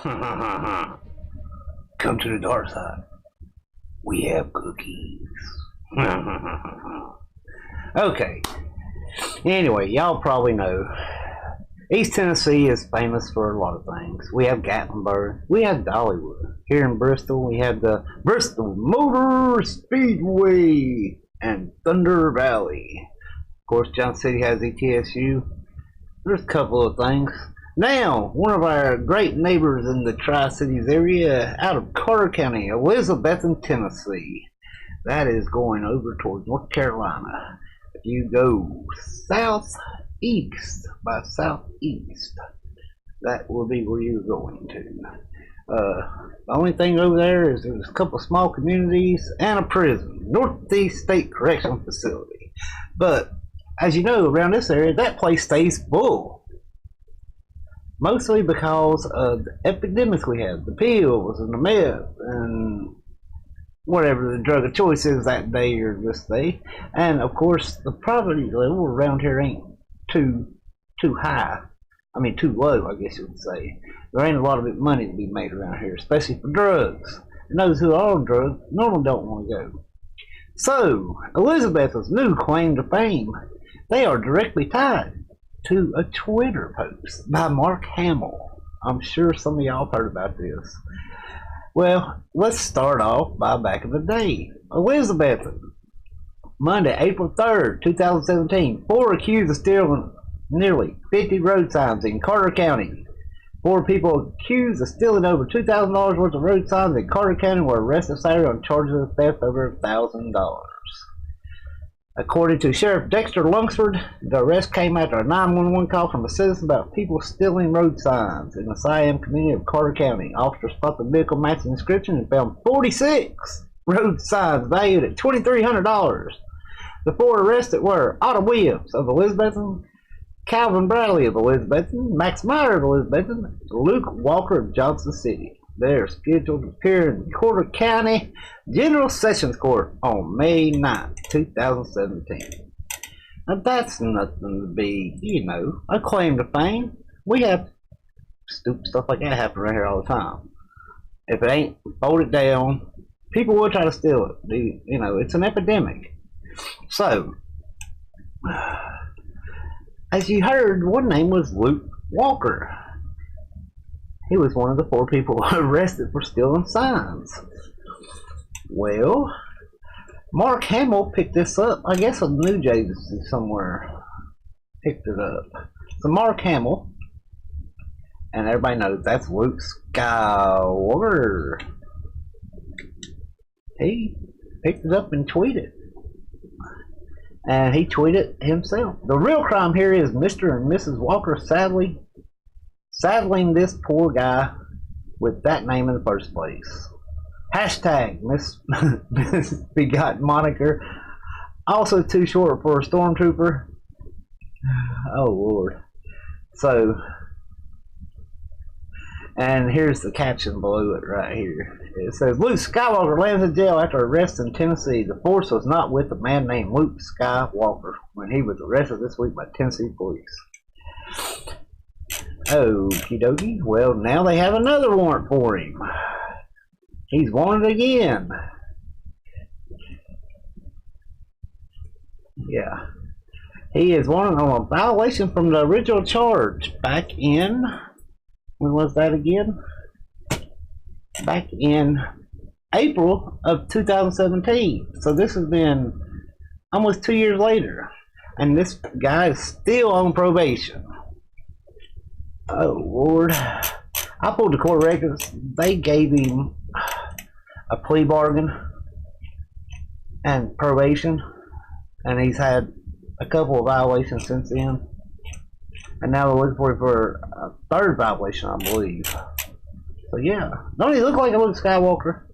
Come to the dark side. We have cookies. Okay. Anyway, y'all probably know East Tennessee is famous for a lot of things. We have Gatlinburg. We have Dollywood. Here in Bristol, we have the Bristol Motor Speedway and Thunder Valley. Of course, Johnson City has ETSU. There's a couple of things. Now, one of our great neighbors in the Tri-Cities area out of Carter County, Elizabethton, Tennessee. That is going over towards North Carolina. If you go southeast by southeast, that will be where you're going to. The only thing over there is there's a couple of small communities and a prison, Northeast State Correctional Facility. But as you know, around this area, that place stays full. Mostly because of the epidemics we have, the pills and the meth and whatever the drug of choice is that day or this day. And of course, the poverty level around here ain't too high. I mean, too low, I guess you would say. There ain't a lot of money to be made around here, especially for drugs. And those who are on drugs normally don't want to go. So, Elizabeth's new claim to fame, they are directly tied to a Twitter post by Mark Hamill. I'm sure some of y'all heard about this. Well, let's start off by back in the day. Elizabethton, Monday, April 3rd, 2017. 4 accused of stealing nearly 50 road signs in Carter County. 4 people accused of stealing over $2,000 worth of road signs in Carter County were arrested Saturday on charges of theft over $1,000. According to Sheriff Dexter Lunsford, the arrest came after a 911 call from a citizen about people stealing road signs in the Siam community of Carter County. Officers spotted the vehicle matching the description and found 46 road signs valued at $2,300. The 4 arrested were Otto Williams of Elizabethton, Calvin Bradley of Elizabethton, Max Meyer of Elizabethton, Luke Walker of Johnson City. They are scheduled to appear in Carter County General Sessions Court on May 9th, 2017. Now that's nothing to be, a claim to fame. We have stupid stuff like that happen right here all the time. If it ain't, fold it down. People will try to steal it. It's an epidemic. So, as you heard, one name was Luke Walker. He was one of the 4 people arrested for stealing signs. Well, Mark Hamill picked this up. I guess a news agency somewhere picked it up. So Mark Hamill, and everybody knows that's Luke Skywalker. He picked it up and tweeted. And he tweeted himself. The real crime here is Mr. and Mrs. Walker saddling this poor guy with that name in the first place. Hashtag misbegotten moniker. Also too short for a stormtrooper. Oh Lord. So, and here's the caption below it right here. It says, Luke Skywalker lands in jail after arrest in Tennessee. The force was not with a man named Luke Skywalker when he was arrested this week by Tennessee police. Okie dokie. Well, now they have another warrant for him. He's wanted again. Yeah. He is wanted on a violation from the original charge back in, when was that again? Back in April of 2017. So this has been almost 2 years later. And this guy is still on probation. Oh Lord. I pulled the court records. They gave him a plea bargain and probation, and he's had a couple of violations since then, and now they're looking for him for a 3rd violation, I believe. So yeah, don't he look like a Luke Skywalker?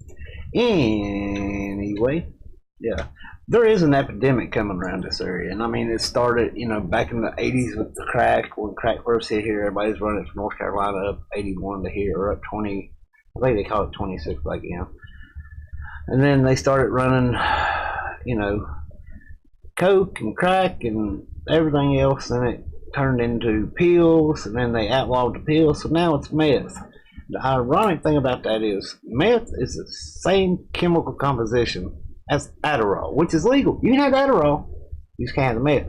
Anyway, yeah, there is an epidemic coming around this area, and I mean it started, back in the 80s with the crack. When crack first hit here, everybody's running from North Carolina up 81 to here, or up 20. I think they call it 26 back then. And then they started running, coke and crack and everything else, and it turned into pills, and then they outlawed the pills, so now it's meth. The ironic thing about that is meth is the same chemical composition as Adderall, which is legal. You can have Adderall, you just can't have the meth.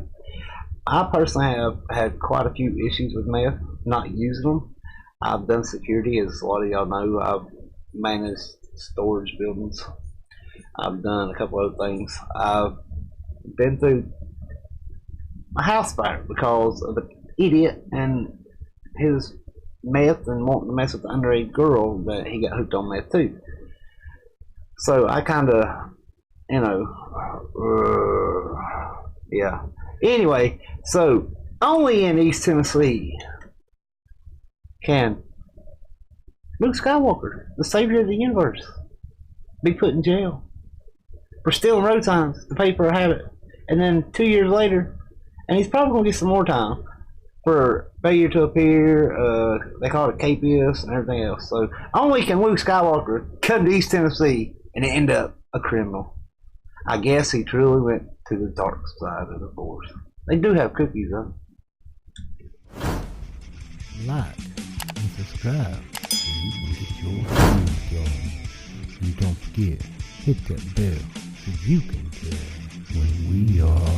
I personally have had quite a few issues with meth, not using them. I've done security, as a lot of y'all know. I've managed storage buildings. I've done a couple other things. I've been through a house fire because of the idiot and his meth and wanting to mess with the underage girl that he got hooked on meth too. So I kind of, yeah. Anyway, so only in East Tennessee can Luke Skywalker, the savior of the universe, be put in jail for stealing road signs to pay for a habit. And then 2 years later, and he's probably going to get some more time for failure to appear, they call it KPS and everything else. So only can Luke Skywalker come to East Tennessee and end up a criminal. I guess he truly went to the dark side of the force. They do have cookies, though. Like and subscribe so you can get your food going. And don't forget, hit that bell so you can tell when we are